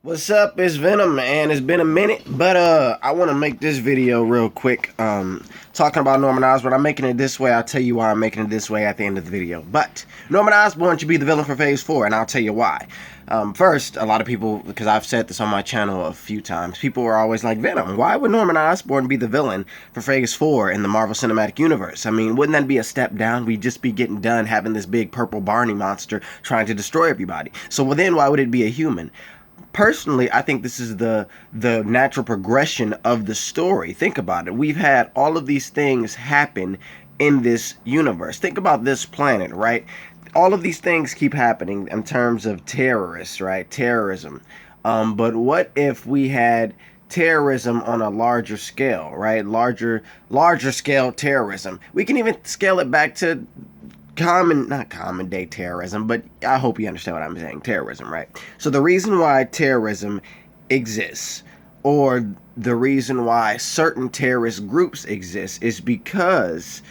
What's up? It's Venom, man. It's been a minute, but I want to make this video real quick. Talking about Norman Osborn. I'm making it this way. I'll tell you why I'm making it this way at the end of the video. But Norman Osborn should be the villain for Phase 4, and I'll tell you why. First, a lot of people, because I've said this on my channel a few times, people are always like, Venom, why would Norman Osborn be the villain for Phase 4 in the Marvel Cinematic Universe? I mean, wouldn't that be a step down? We'd just be getting done having this big purple Barney monster trying to destroy everybody. So well, then why would it be a human? Personally, I think this is the natural progression of the story. Think about it. We've had all of these things happen in this universe. Think about this planet, right? All of these things keep happening in terms of terrorists, right? Terrorism. But what if we had terrorism on a larger scale, right? Larger scale terrorism. We can even scale it back to not common day terrorism, but I hope you understand what I'm saying. Terrorism, right? So the reason why terrorism exists, or the reason why certain terrorist groups exist, is because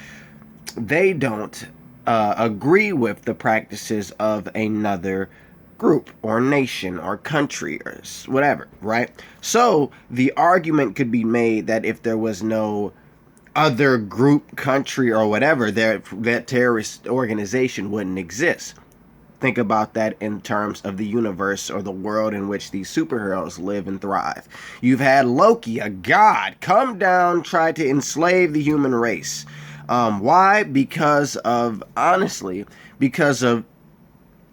they don't agree with the practices of another group or nation or country or whatever, right? So the argument could be made that if there was no other group, country, or whatever, that terrorist organization wouldn't exist. Think about that in terms of the universe or the world in which these superheroes live and thrive. You've had Loki, a god, come down, try to enslave the human race. Why? Because of, honestly, because of,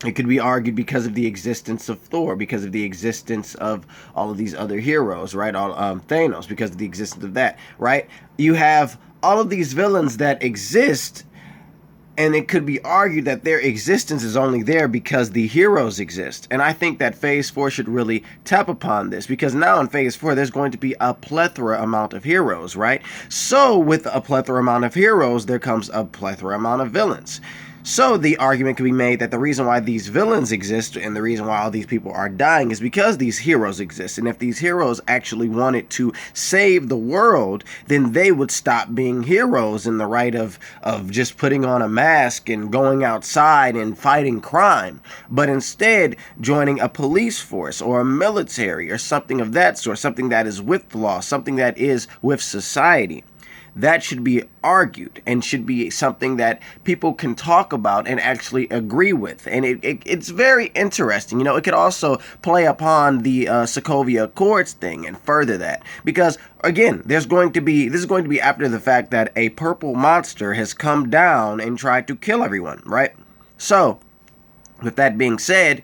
it could be argued because of the existence of Thor, because of the existence of all of these other heroes, right? Thanos, because of the existence of that, right? You have all of these villains that exist, and it could be argued that their existence is only there because the heroes exist. And I think that Phase 4 should really tap upon this, because now in Phase 4, there's going to be a plethora amount of heroes, right? So with a plethora amount of heroes, there comes a plethora amount of villains. So the argument can be made that the reason why these villains exist and the reason why all these people are dying is because these heroes exist. And if these heroes actually wanted to save the world, then they would stop being heroes in the right of just putting on a mask and going outside and fighting crime, but instead joining a police force or a military or something of that sort, something that is with the law, something that is with society. That should be argued and should be something that people can talk about and actually agree with. And it's very interesting. You know, it could also play upon the Sokovia Accords thing and further that. Because, again, this is going to be after the fact that a purple monster has come down and tried to kill everyone, right? So, with that being said,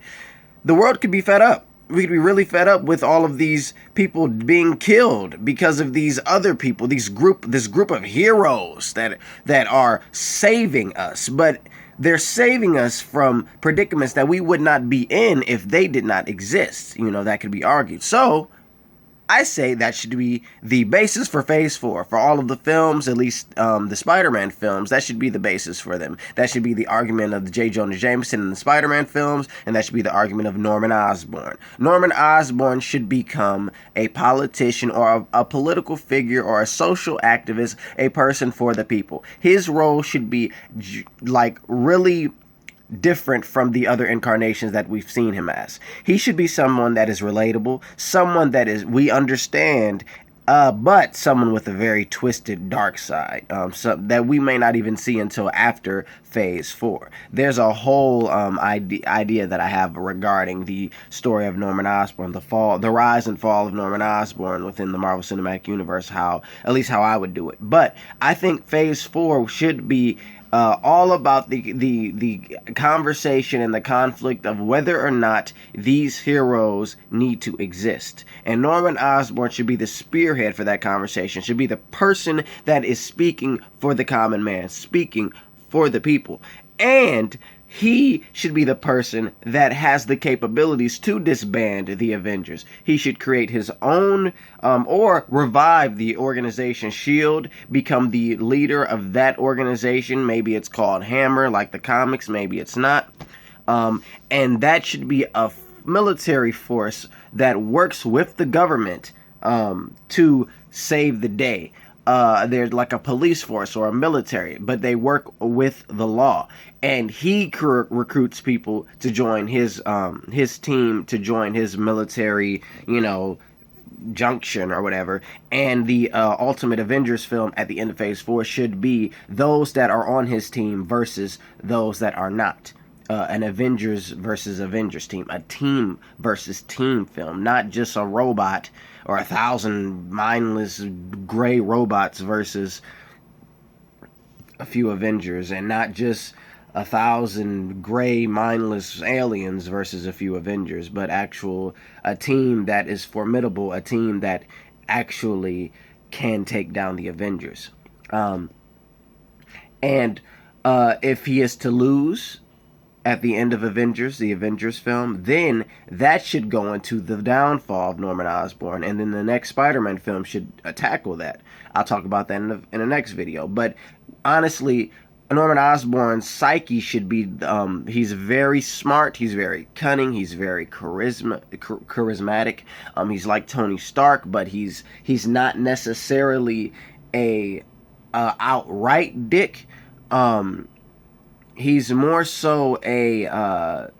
the world could be fed up. We could be really fed up with all of these people being killed because of these other people, this group of heroes that are saving us. But they're saving us from predicaments that we would not be in if they did not exist. You know, that could be argued. So I say that should be the basis for Phase 4. For all of the films, at least the Spider-Man films, that should be the basis for them. That should be the argument of the J. Jonah Jameson in the Spider-Man films, and that should be the argument of Norman Osborn. Norman Osborn should become a politician or a political figure or a social activist, a person for the people. His role should be like really different from the other incarnations that we've seen him as. He should be someone that is relatable, someone that is we understand, but someone with a very twisted dark side, so that we may not even see until after Phase 4. There's a whole idea that I have regarding the story of Norman Osborn, the rise and fall of Norman Osborn within the Marvel Cinematic Universe, at least how I would do it. But I think Phase 4 should be all about the conversation and the conflict of whether or not these heroes need to exist. And Norman Osborn should be the spearhead for that conversation, should be the person that is speaking for the common man, speaking for the people. And he should be the person that has the capabilities to disband the Avengers. He should create his own or revive the organization S.H.I.E.L.D., become the leader of that organization. Maybe it's called Hammer like the comics, maybe it's not. And that should be a military force that works with the government to save the day. they're like a police force or a military, but they work with the law. And he recruits people to join his team, to join his military, junction or whatever. And the Ultimate Avengers film at the end of Phase 4 should be those that are on his team versus those that are not. An Avengers versus Avengers team, a team versus team film, not just a robot or 1,000 mindless gray robots versus a few Avengers, and not just 1,000 gray mindless aliens versus a few Avengers, but a team that is formidable, a team that actually can take down the Avengers. And if he is to lose at the end of the Avengers film, then that should go into the downfall of Norman Osborn, and then the next Spider-Man film should tackle that. I'll talk about that in the next video. But honestly, Norman Osborn's psyche should be, he's very smart, he's very cunning, he's very charismatic. He's like Tony Stark, but he's not necessarily a outright dick. He's more so a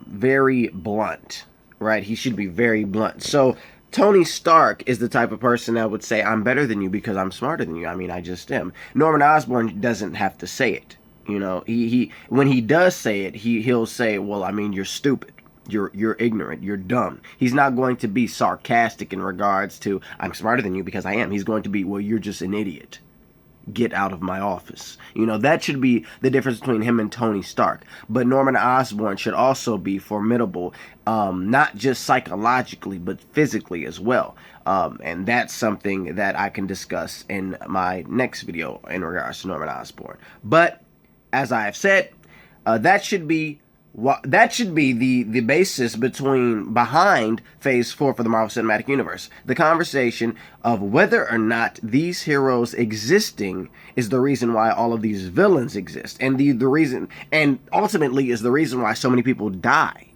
very blunt, right? He should be very blunt. So Tony Stark is the type of person that would say, I'm better than you because I'm smarter than you. I mean, I just am. Norman Osborn doesn't have to say it. He when he does say it, he'll say, well, I mean, you're stupid. You're ignorant. You're dumb. He's not going to be sarcastic in regards to, I'm smarter than you because I am. He's going to be, well, you're just an idiot. Get out of my office. That should be the difference between him and Tony Stark. But Norman Osborn should also be formidable, not just psychologically, but physically as well. And that's something that I can discuss in my next video in regards to Norman Osborn. But as I have said, that should be the basis behind Phase 4 for the Marvel Cinematic Universe. The conversation of whether or not these heroes existing is the reason why all of these villains exist, and the reason, and ultimately is the reason why so many people die.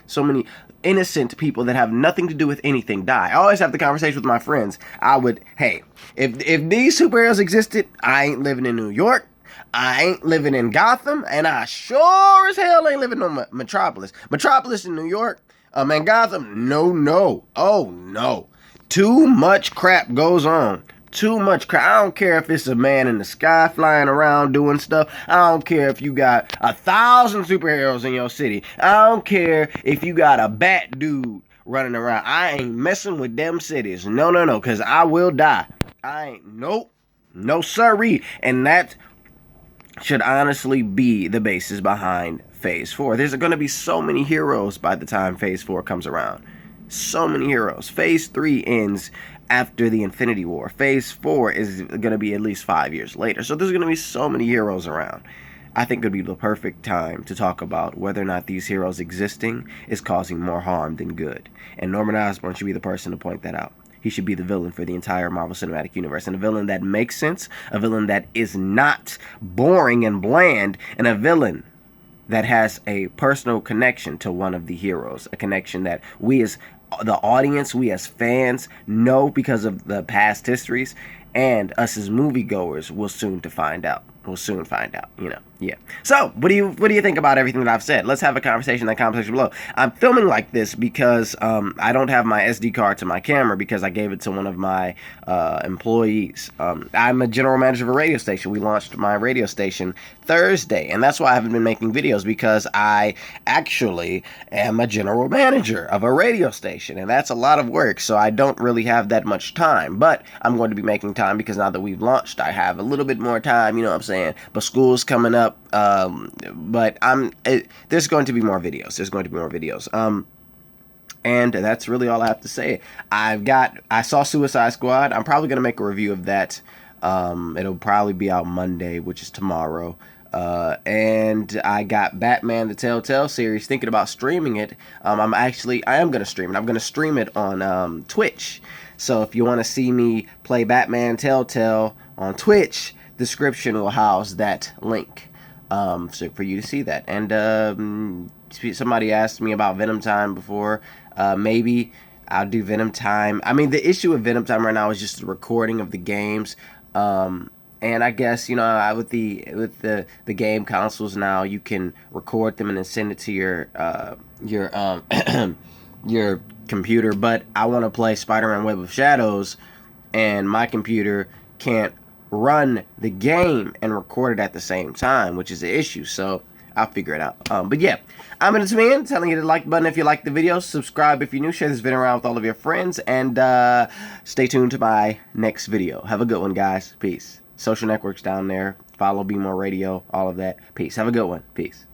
So many innocent people that have nothing to do with anything die. I always have the conversation with my friends. Hey, if these superheroes existed, I ain't living in New York. I ain't living in Gotham, and I sure as hell ain't living in Metropolis. Metropolis in New York, and Gotham, no. Oh, no. Too much crap goes on. Too much crap. I don't care if it's a man in the sky flying around doing stuff. I don't care if you got 1,000 superheroes in your city. I don't care if you got a bat dude running around. I ain't messing with them cities. No, because I will die. Nope. No sirree. And that should honestly be the basis behind Phase 4. There's going to be so many heroes by the time Phase 4 comes around. So many heroes. Phase 3 ends after the Infinity War. Phase 4 is going to be at least 5 years later. So there's going to be so many heroes around. I think it would be the perfect time to talk about whether or not these heroes existing is causing more harm than good. And Norman Osborn should be the person to point that out. He should be the villain for the entire Marvel Cinematic Universe, and a villain that makes sense, a villain that is not boring and bland, and a villain that has a personal connection to one of the heroes, a connection that we as the audience, we as fans know because of the past histories, and us as moviegoers will soon find out. Yeah. So, what do you think about everything that I've said? Let's have a conversation in that comment section below. I'm filming like this because I don't have my SD card to my camera because I gave it to one of my employees. I'm a general manager of a radio station. We launched my radio station Thursday, and that's why I haven't been making videos, because I actually am a general manager of a radio station, and that's a lot of work, so I don't really have that much time. But I'm going to be making time because now that we've launched, I have a little bit more time, you know what I'm saying? But school's coming up. But there's going to be more videos. And that's really all I have to say. I saw Suicide Squad. I'm probably gonna make a review of that. It'll probably be out Monday, which is tomorrow. And I got Batman the Telltale series, thinking about streaming it. I am gonna stream it. I'm gonna stream it on Twitch. So if you want to see me play Batman Telltale on Twitch, description will house that link. So for you to see that. And somebody asked me about Venom Time before. Maybe I'll do Venom Time. I mean, the issue with Venom Time right now is just the recording of the games. And I guess, you know, with the game consoles now, you can record them and then send it to your your computer. But I want to play Spider-Man Web of Shadows, and my computer can't run the game and record it at the same time, which is an issue. So I'll figure it out. But yeah, I'm in this man telling you to like the button if you like the video, subscribe if you're new, share this video around with all of your friends, and stay tuned to my next video. Have a good one, guys. Peace. Social networks down there. Follow Be-Moor Radio. All of that. Peace. Have a good one. Peace.